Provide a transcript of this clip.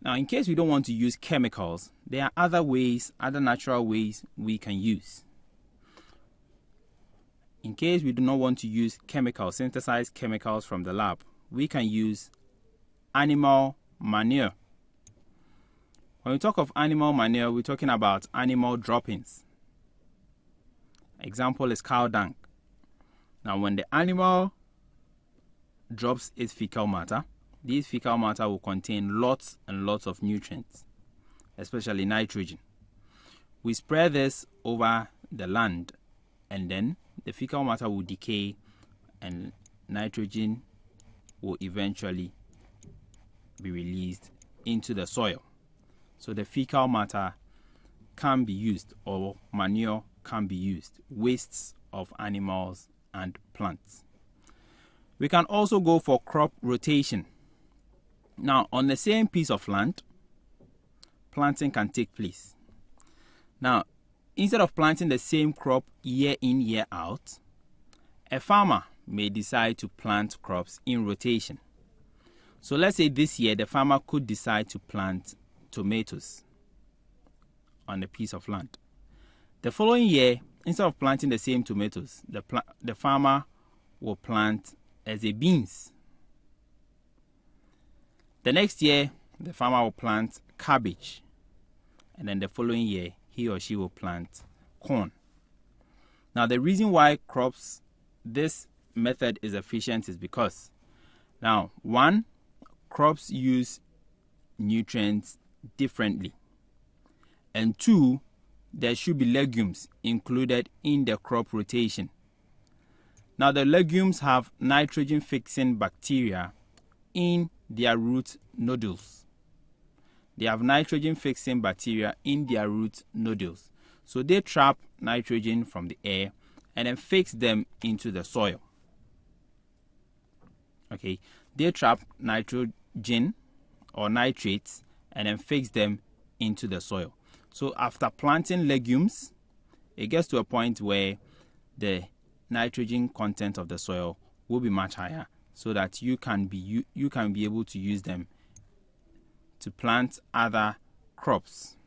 Now, in case we don't want to use chemicals, there are other ways, other natural ways we can use. In case we do not want to use chemicals, synthesized chemicals from the lab, we can use animal manure. When we talk of animal manure, we're talking about animal droppings. Example is cow dung. Now, when the animal drops its fecal matter, this fecal matter will contain lots and lots of nutrients, especially nitrogen. We spread this over the land, and then the fecal matter will decay and nitrogen will eventually be released into the soil. So the fecal matter can be used, or manure can be used, wastes of animals and plants. We can also go for crop rotation. Now, on the same piece of land, planting can take place. Now, instead of planting the same crop year in, year out, a farmer may decide to plant crops in rotation. So let's say this year the farmer could decide to plant tomatoes on a piece of land. The following year, instead of planting the same tomatoes, the farmer will plant as a beans. The next year, the farmer will plant cabbage. And then the following year, he or she will plant corn. Now, the reason why this method is efficient is because, now, one, crops use nutrients differently. And two, there should be legumes included in the crop rotation. Now, the legumes have nitrogen-fixing bacteria in their root nodules. They have nitrogen-fixing bacteria in their root nodules. So they trap nitrogen from the air and then fix them into the soil. Okay, they trap nitrogen or nitrates and then fix them into the soil. So after planting legumes, it gets to a point where the nitrogen content of the soil will be much higher, so that you can be able to use them to plant other crops.